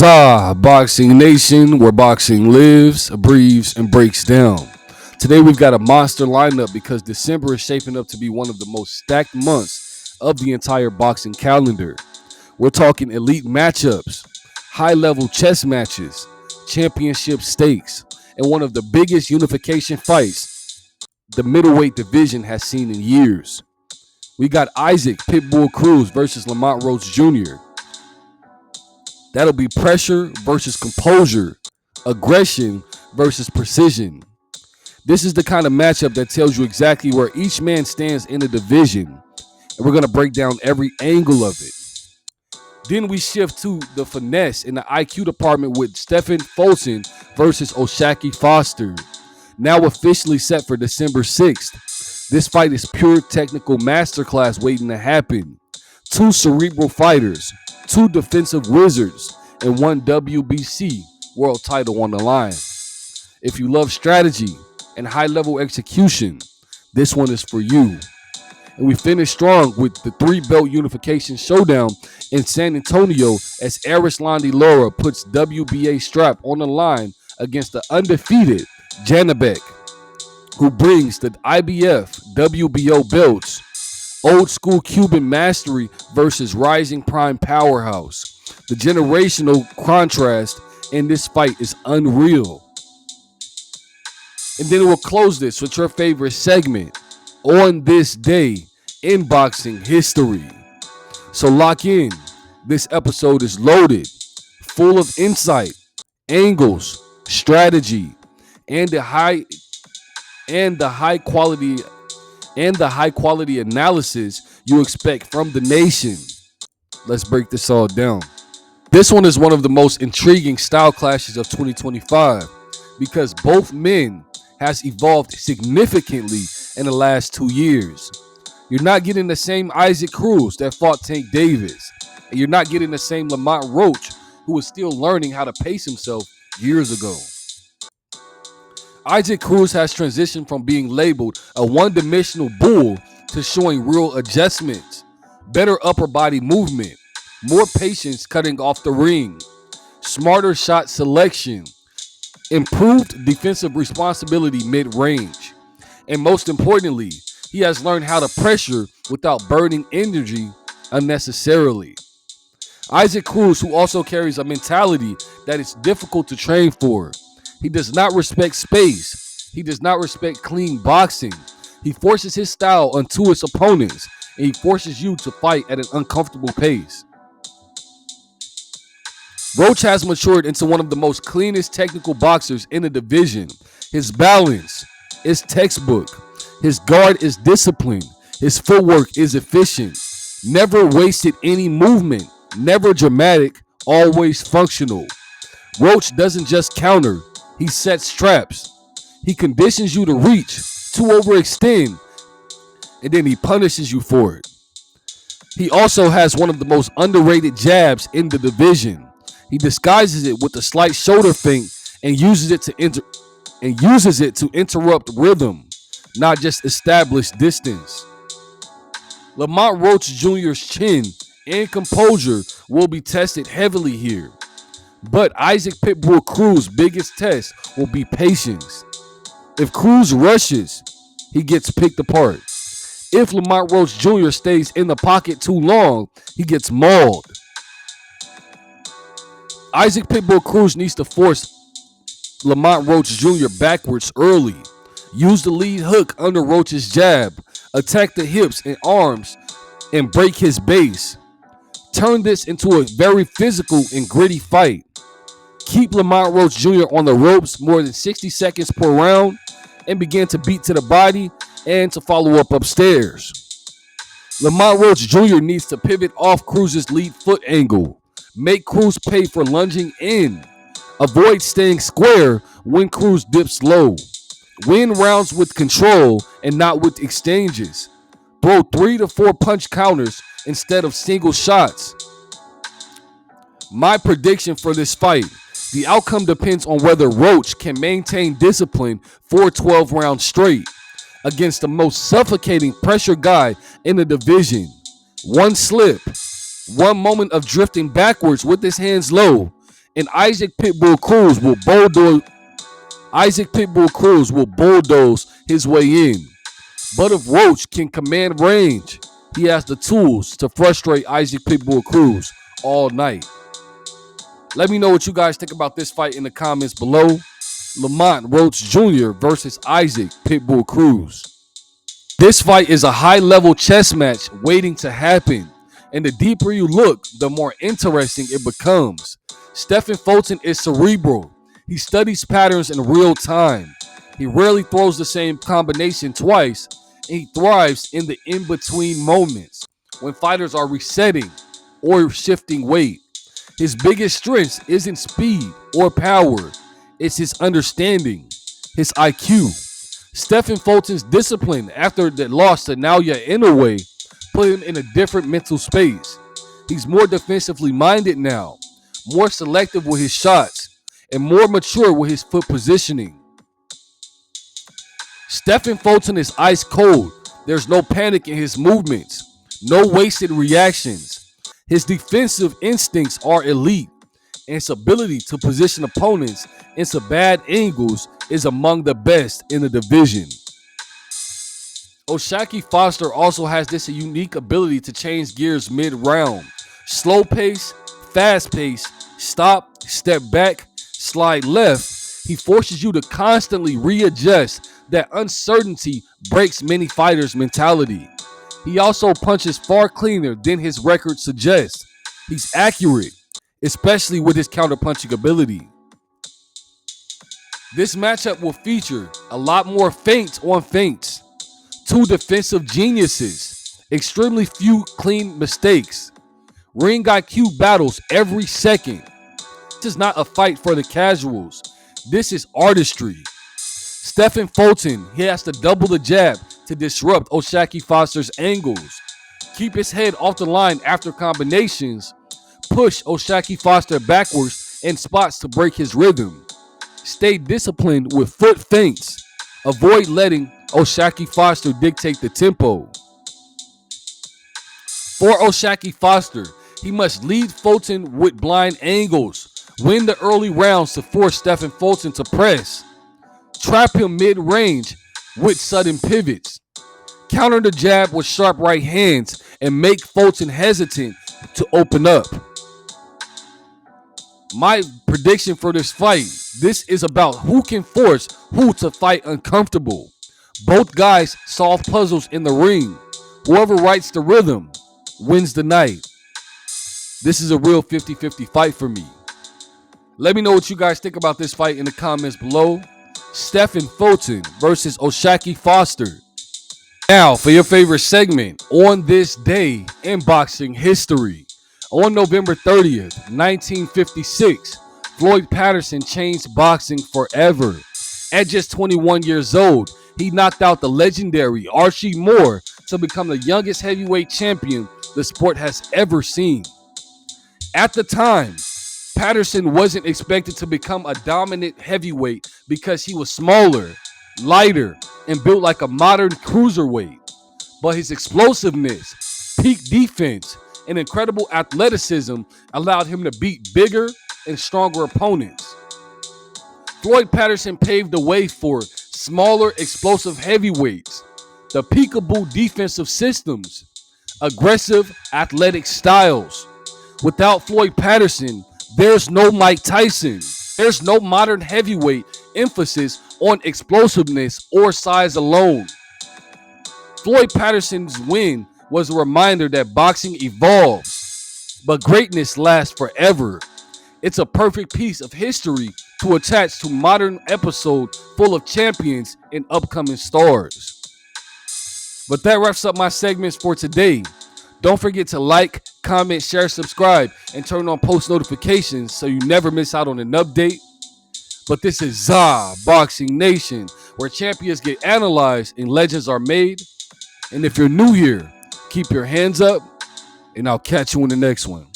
ZABoxingNation, where boxing lives, breathes, and breaks down. Today we've got a monster lineup because December is shaping up to be one of the most stacked months of the entire boxing calendar. We're talking elite matchups, high-level chess matches, championship stakes, and one of the biggest unification fights the middleweight division has seen in years. We got Isaac Pitbull Cruz versus Lamont Roach Jr. That'll be pressure versus composure, aggression versus precision. This is the kind of matchup that tells you exactly where each man stands in the division, and we're going to break down every angle of it. Then we shift to the finesse in the IQ department with Stephen Fulton versus Oshaki Foster. Now officially set for December 6th. This fight is pure technical masterclass waiting to happen. Two cerebral fighters, two defensive wizards, and one WBC world title on the line. If you love strategy and high-level execution, this one is for you. And we finish strong with the three-belt unification showdown in San Antonio as Erislandy Lara puts WBA strap on the line against the undefeated Janibek, who brings the IBF WBO belts. Old school Cuban mastery versus rising prime powerhouse. The generational contrast in this fight is unreal. And then we'll close this with your favorite segment, On This Day in Boxing History. So lock in. This episode is loaded, full of insight, angles, strategy, and the high quality analysis you expect from the nation. Let's break this all down. This one is one of the most intriguing style clashes of 2025 because both men has evolved significantly in the last 2 years. You're not getting the same Isaac Cruz that fought Tank Davis, and you're not getting the same Lamont Roach who is still learning how to pace himself years ago. Isaac Cruz has transitioned from being labeled a one-dimensional bull to showing real adjustments, better upper body movement, more patience cutting off the ring, smarter shot selection, improved defensive responsibility mid-range, and most importantly, he has learned how to pressure without burning energy unnecessarily. Isaac Cruz, who also carries a mentality that is difficult to train for. He does not respect space. He does not respect clean boxing. He forces his style onto his opponents, and he forces you to fight at an uncomfortable pace. Roach has matured into one of the most cleanest technical boxers in the division. His balance is textbook. His guard is disciplined. His footwork is efficient. Never wasted any movement. Never dramatic, always functional. Roach doesn't just counter. He sets traps. He conditions you to reach, to overextend, and then he punishes you for it. He also has one of the most underrated jabs in the division. He disguises it with a slight shoulder feint and uses it to interrupt rhythm, not just establish distance. Lamont Roach Jr.'s chin and composure will be tested heavily here. But Isaac Pitbull Cruz's biggest test will be patience. If Cruz rushes, he gets picked apart. If Lamont Roach Jr. stays in the pocket too long, he gets mauled. Isaac Pitbull Cruz needs to force Lamont Roach Jr. backwards early. Use the lead hook under Roach's jab. Attack the hips and arms and break his base. Turn this into a very physical and gritty fight. Keep Lamont Roach Jr. on the ropes more than 60 seconds per round and begin to beat to the body and to follow up upstairs. Lamont Roach Jr. needs to pivot off Cruz's lead foot angle. Make Cruz pay for lunging in. Avoid staying square when Cruz dips low. Win rounds with control and not with exchanges. Throw 3 to 4 punch counters instead of single shots. My prediction for this fight: the outcome depends on whether Roach can maintain discipline for 12 rounds straight against the most suffocating pressure guy in the division. One slip, one moment of drifting backwards with his hands low, And Isaac Pitbull Cruz will bulldoze his way in. But if Roach can command range, he has the tools to frustrate Isaac Pitbull Cruz all night. Let me know what you guys think about this fight in the comments below. Lamont Roach Jr. versus Isaac Pitbull Cruz. This fight is a high-level chess match waiting to happen. And the deeper you look, the more interesting it becomes. Stephen Fulton is cerebral. He studies patterns in real time. He rarely throws the same combination twice, and he thrives in the in-between moments when fighters are resetting or shifting weight. His biggest strength isn't speed or power. It's his understanding, his IQ. Stephen Fulton's discipline after the loss to Naoya Inoue put him in a different mental space. He's more defensively minded now, more selective with his shots, and more mature with his foot positioning. Stephen Fulton is ice cold. There's no panic in his movements, no wasted reactions. His defensive instincts are elite, and his ability to position opponents into bad angles is among the best in the division. O'Shaquie Foster also has this unique ability to change gears mid-round. Slow pace, fast pace, stop, step back, slide left. He forces you to constantly readjust. That uncertainty breaks many fighters' mentality. He also punches far cleaner than his record suggests. He's accurate, especially with his counterpunching ability. This matchup will feature a lot more feints on feints, two defensive geniuses, extremely few clean mistakes, ring IQ battles every second. This is not a fight for the casuals. This is artistry. Stephen Fulton, he has to double the jab to disrupt O'Shaquie Foster's angles, keep his head off the line after combinations, push O'Shaquie Foster backwards in spots to break his rhythm, stay disciplined with foot feints, avoid letting O'Shaquie Foster dictate the tempo. For O'Shaquie Foster, he must lead Fulton with blind angles, win the early rounds to force Stephen Fulton to press, trap him mid-range with sudden pivots, counter the jab with sharp right hands, and make Fulton hesitant to open up. My prediction for this fight, this is about who can force who to fight uncomfortable. Both guys solve puzzles in the ring. Whoever writes the rhythm wins the night. This is a real 50-50 fight for me. Let me know what you guys think about this fight in the comments below. Stephen Fulton versus O'Shaquie Foster. Now for your favorite segment, On This Day in Boxing History. On November 30th, 1956, Floyd Patterson changed boxing forever. At just 21 years old, he knocked out the legendary Archie Moore to become the youngest heavyweight champion the sport has ever seen. At the time, Patterson wasn't expected to become a dominant heavyweight because he was smaller, lighter, and built like a modern cruiserweight. But his explosiveness, peak defense, and incredible athleticism allowed him to beat bigger and stronger opponents. Floyd Patterson paved the way for smaller, explosive heavyweights, the peakable defensive systems, aggressive athletic styles. Without Floyd Patterson, there's no Mike Tyson. There's no modern heavyweight emphasis on explosiveness or size alone. Floyd Patterson's win was a reminder that boxing evolves, but greatness lasts forever. It's a perfect piece of history to attach to modern episode full of champions and upcoming stars. But that wraps up my segments for today. Don't forget to like, comment, share, subscribe, and turn on post notifications so you never miss out on an update. But this is ZABoxingNation, where champions get analyzed and legends are made. And if you're new here, keep your hands up, and I'll catch you in the next one.